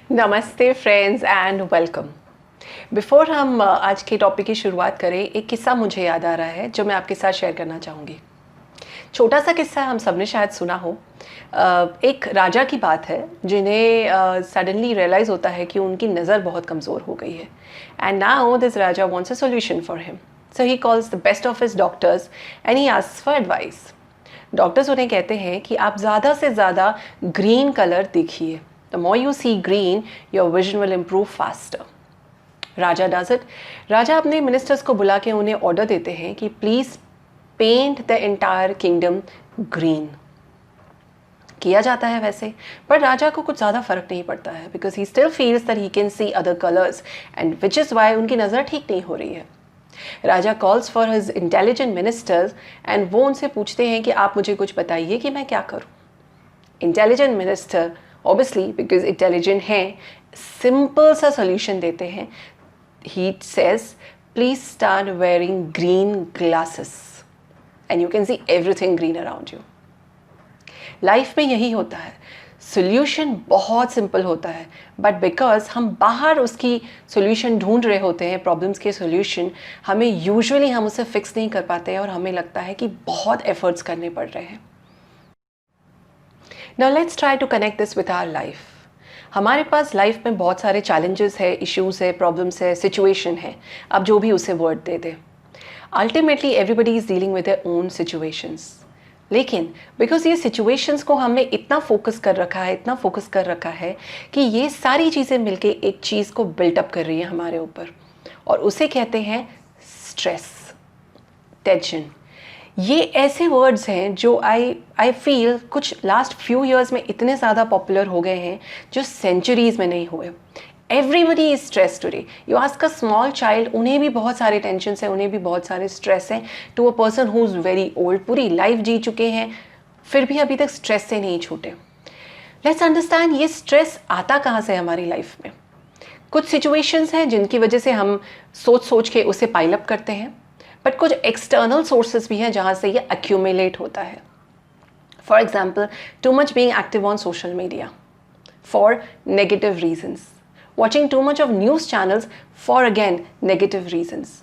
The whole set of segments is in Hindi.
नमस्ते फ्रेंड्स एंड वेलकम। बिफोर हम आज के टॉपिक की शुरुआत करें, एक किस्सा मुझे याद आ रहा है जो मैं आपके साथ शेयर करना चाहूँगी। छोटा सा किस्सा, हम सबने शायद सुना हो। एक राजा की बात है जिन्हें सडनली रियलाइज़ होता है कि उनकी नज़र बहुत कमज़ोर हो गई है and now this Raja wants a solution for him. So he calls the best of his doctors and he asks for advice. Doctors उन्हें कहते हैं कि आप ज़्यादा से ज़्यादा ग्रीन कलर देखिए। The more you see green, your vision will improve faster. Raja does it. राजा अपने मिनिस्टर्स को बुला के उन्हें ऑर्डर देते हैं कि please paint the entire kingdom green. किया जाता है वैसे, पर राजा को कुछ ज़्यादा फ़र्क नहीं पड़ता है because he still feels that he can see other colours and which is why उनकी नज़र ठीक नहीं हो रही है। राजा calls for his intelligent ministers and वो उनसे पूछते हैं कि आप मुझे कुछ बताइए कि मैं क्या करूँ। Intelligent minister obviously because intelligent हैं, सिंपल सा सोल्यूशन देते हैं। He says please start wearing green glasses and you can see everything green around you. Life में यही होता है, सोल्यूशन बहुत सिंपल होता है बट बिकॉज हम बाहर उसकी सोल्यूशन ढूंढ रहे होते हैं, प्रॉब्लम्स के सोल्यूशन, हमें यूजुअली हम उसे फिक्स नहीं कर पाते हैं और हमें लगता है कि बहुत एफर्ट्स करने पड़ रहे हैं। Now let's try to connect this with our life. हमारे पास लाइफ में बहुत सारे चैलेंजेस है, इश्यूज है, प्रॉब्लम्स है, सिचुएशन है, आप जो भी उसे वर्ड दे दें। Ultimately everybody is dealing with their own situations. लेकिन बिकॉज ये सिचुएशंस को हमने इतना फोकस कर रखा है कि ये सारी चीज़ें मिलके एक चीज़ को बिल्टअप कर रही है हमारे ऊपर, और उसे कहते हैं स्ट्रेस, टेंशन। ये ऐसे वर्ड्स हैं जो आई फील कुछ लास्ट फ्यू ईयर्स में इतने ज़्यादा पॉपुलर हो गए हैं जो सेंचुरीज़ में नहीं हुए। Everybody is stress today. You ask a small child, उन्हें भी बहुत सारे टेंशन हैं, उन्हें भी बहुत सारे स्ट्रेस हैं। To a person who is very old, पूरी लाइफ जी चुके हैं, फिर भी अभी तक स्ट्रेस से नहीं छूटे। लेट्स अंडरस्टैंड ये स्ट्रेस आता कहाँ से हमारी लाइफ में। कुछ सिचुएशंस हैं जिनकी वजह से हम सोच के उसे पाइल अप करते हैं, बट कुछ एक्सटर्नल सोर्सेज भी हैं जहाँ से ये एक्यूमुलेट होता है। For example, too much being active on social media for negative reasons, watching too much of news channels for again negative reasons.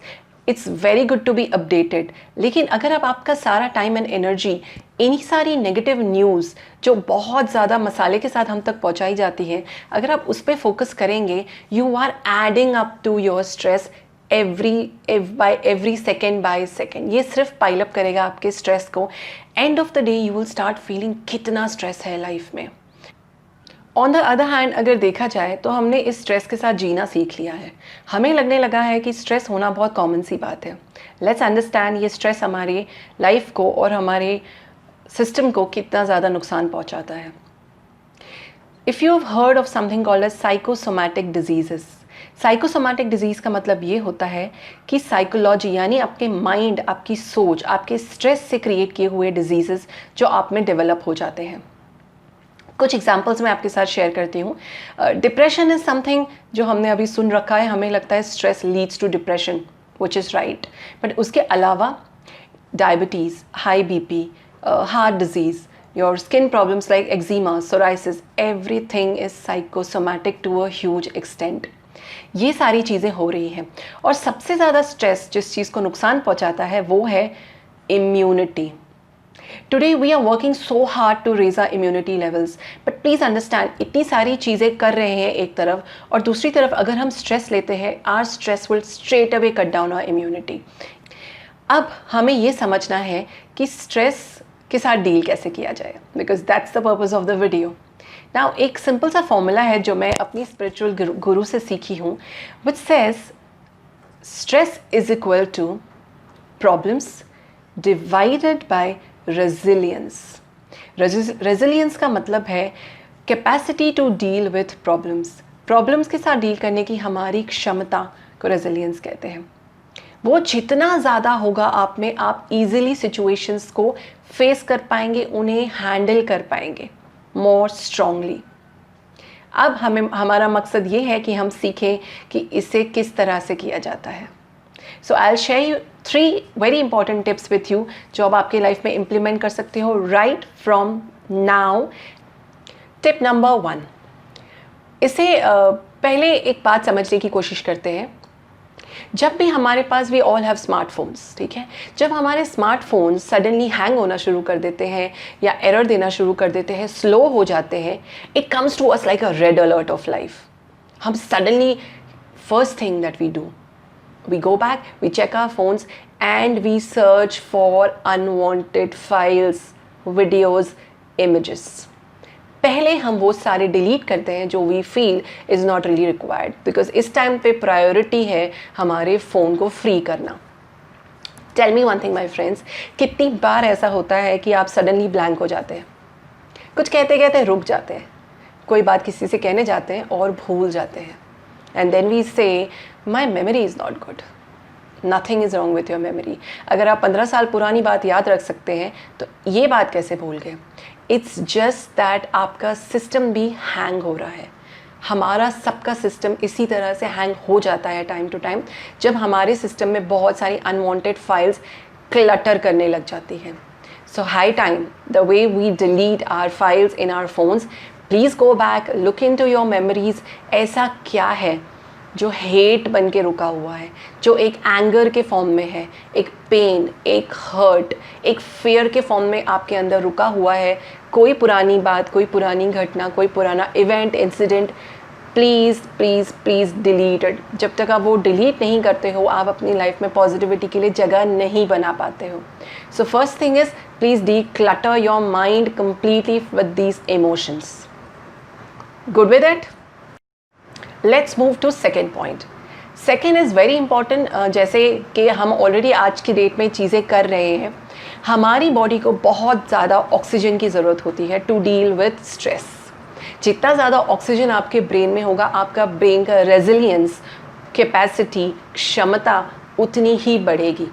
It's very good to be updated, लेकिन अगर आप आपका सारा टाइम एंड एनर्जी इन्हीं सारी नेगेटिव न्यूज़ जो बहुत ज़्यादा मसाले के साथ हम तक पहुँचाई जाती हैं, अगर आप उस पर फोकस करेंगे, you are adding up to your stress every second by second। ये सिर्फ पाइल अप करेगा आपके स्ट्रेस को। End of the day you will start feeling कितना स्ट्रेस है लाइफ में। ऑन द अदर हैंड अगर देखा जाए तो हमने इस स्ट्रेस के साथ जीना सीख लिया है। हमें लगने लगा है कि स्ट्रेस होना बहुत कॉमन सी बात है। लेट्स अंडरस्टैंड ये स्ट्रेस हमारे लाइफ को और हमारे सिस्टम को कितना ज़्यादा नुकसान पहुँचाता है। If you have heard of something called as psychosomatic diseases. Psychosomatic disease का मतलब ये होता है कि साइकोलॉजी यानी आपके माइंड, आपकी सोच, आपके स्ट्रेस से क्रिएट किए हुए डिजीज़ेस जो आप में डेवलप हो जाते हैं। कुछ एग्जांपल्स मैं आपके साथ शेयर करती हूँ। डिप्रेशन इज़ समथिंग जो हमने अभी सुन रखा है, हमें लगता है stress leads to depression, which is right, but उसके अलावा diabetes, high BP, heart disease, your skin problems like eczema, psoriasis, everything is psychosomatic to a huge extent। ये सारी चीज़ें हो रही हैं, और सबसे ज़्यादा स्ट्रेस जिस चीज़ को नुकसान पहुंचाता है वो है immunity. Today we are working so hard to raise our immunity levels, but please understand इतनी सारी चीज़ें कर रहे हैं एक तरफ, और दूसरी तरफ अगर हम स्ट्रेस लेते हैं, our stress will straight away cut down our immunity. अब हमें ये समझना है कि स्ट्रेस के साथ डील कैसे किया जाए, because that's the purpose of the video. Now एक सिंपल सा फॉर्मूला है जो मैं अपनी स्पिरिचुअल गुरु से सीखी हूँ, which says stress is equal to problems divided by resilience. Resilience का मतलब है capacity to deal with problems. Problems के साथ डील करने की हमारी क्षमता को रेजिलियंस कहते हैं। वो जितना ज़्यादा होगा आप में, आप इजीली सिचुएशंस को फेस कर पाएंगे, उन्हें हैंडल कर पाएंगे मोर स्ट्रांगली। अब हमारा मकसद ये है कि हम सीखें कि इसे किस तरह से किया जाता है। So I will share you 3 very important tips with you जो आप आपकी लाइफ में इम्प्लीमेंट कर सकते हो right from now. Tip number 1, इसे पहले एक बात समझने की कोशिश करते हैं। जब भी हमारे पास वी ऑल हैव स्मार्टफोन्स, ठीक है, जब हमारे स्मार्टफोन्स सडनली हैंग होना शुरू कर देते हैं या एरर देना शुरू कर देते हैं, स्लो हो जाते हैं, it comes to us like a red alert of life. हम suddenly first thing that we do, we go back, we check our phones and we search for unwanted files, videos, images. पहले हम वो सारे डिलीट करते हैं जो we feel is not really required, because इस टाइम पे प्रायोरिटी है हमारे फ़ोन को फ्री करना। Tell me one thing my friends, कितनी बार ऐसा होता है कि आप सडनली ब्लैंक हो जाते हैं, कुछ कहते कहते रुक जाते हैं, कोई बात किसी से कहने जाते हैं और भूल जाते हैं, एंड देन वी से my memory is not good. Nothing is wrong with your memory. अगर आप 15 साल पुरानी बात याद रख सकते हैं तो ये बात कैसे भूल गए? इट्स जस्ट दैट आपका सिस्टम भी हैंग हो रहा है। हमारा सबका सिस्टम इसी तरह से हैंग हो जाता है टाइम टू टाइम, जब हमारे सिस्टम में बहुत सारी अनवांटेड फाइल्स क्लटर करने लग जाती हैं। So high time the way we delete our files in our phones, please go back, look into your memories. ऐसा क्या है जो हेट बन के रुका हुआ है, जो एक एंगर के फॉर्म में है, एक पेन, एक हर्ट, एक फेयर के फॉर्म में आपके अंदर रुका हुआ है? कोई पुरानी बात, कोई पुरानी घटना, कोई पुराना event, incident, please please please delete it. जब तक आप वो डिलीट नहीं करते हो, आप अपनी लाइफ में पॉजिटिविटी के लिए जगह नहीं बना पाते हो। So first thing is, please declutter your mind completely with these emotions. Good with it? Let's move to second point. Second is very important. जैसे कि हम ऑलरेडी आज की डेट में चीज़ें कर रहे हैं, हमारी बॉडी को बहुत ज़्यादा ऑक्सीजन की ज़रूरत होती है टू डील विद स्ट्रेस। जितना ज़्यादा ऑक्सीजन आपके ब्रेन में होगा, आपका ब्रेन का रेजिलियंस, कैपेसिटी, क्षमता उतनी ही बढ़ेगी।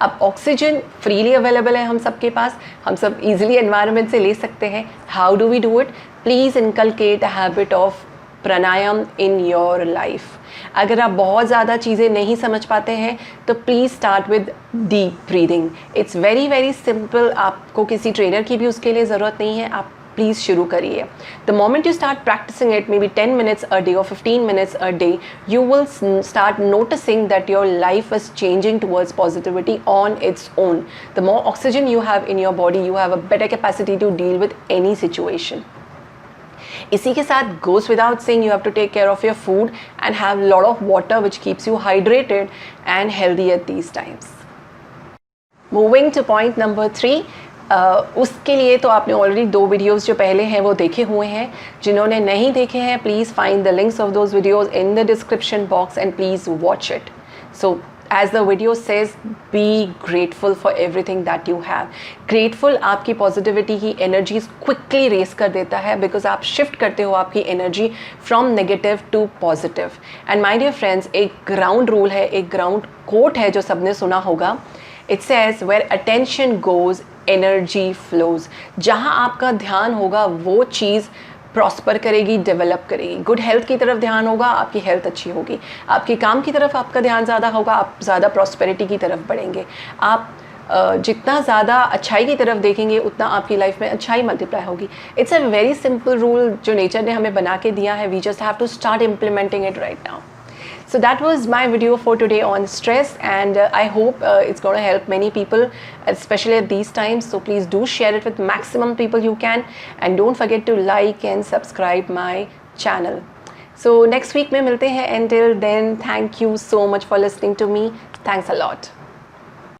अब ऑक्सीजन फ्रीली अवेलेबल है हम सबके पास, हम सब इजीली एनवायरनमेंट से ले सकते हैं। How do we do it? Please inculcate a habit of pranayama in your life. अगर आप बहुत ज़्यादा चीज़ें नहीं समझ पाते हैं तो please start with deep breathing. It's very very simple, आपको किसी ट्रेनर की भी उसके लिए ज़रूरत नहीं है, आप प्लीज़ शुरू करिए। The moment you start practising it, may be 10 minutes a day or 15 minutes a day, you will start noticing that your life is changing towards positivity on its own. The more oxygen you have in your body, you have a better capacity to deal with any situation. इसी के साथ goes without saying, you have to take care of your food and have lot of water which keeps you hydrated and healthy at these times. Moving to point number 3, उसके लिए तो आपने ऑलरेडी 2 वीडियोज़ जो पहले हैं वो देखे हुए हैं। जिन्होंने नहीं देखे हैं, please find the links of those videos in the description box and please watch it. So as the video says, be grateful for everything that you have. Grateful आपकी पॉजिटिविटी की एनर्जीज क्विकली रेस कर देता है, बिकॉज आप शिफ्ट करते हो आपकी energy from negative to positive. And my dear friends, एक ग्राउंड रूल है, एक ग्राउंड कोट है जो सबने सुना होगा। It says where attention goes energy flows. जहाँ आपका ध्यान होगा वो चीज़ प्रॉस्पर करेगी, डेवलप करेगी। गुड हेल्थ की तरफ ध्यान होगा, आपकी हेल्थ अच्छी होगी। आपके काम की तरफ आपका ध्यान ज़्यादा होगा, आप ज़्यादा प्रॉस्पेरिटी की तरफ बढ़ेंगे। आप जितना ज़्यादा अच्छाई की तरफ देखेंगे उतना आपकी लाइफ में अच्छाई मल्टीप्लाई होगी। It's a very simple rule जो नेचर ने हमें बना के दिया है। We just have to start implementing it right now. So that was my video for today on stress, and I hope it's going to help many people, especially at these times. So please do share it with maximum people you can, and don't forget to like and subscribe my channel. So next week में मिलते हैं. Until then, thank you so much for listening to me. Thanks a lot.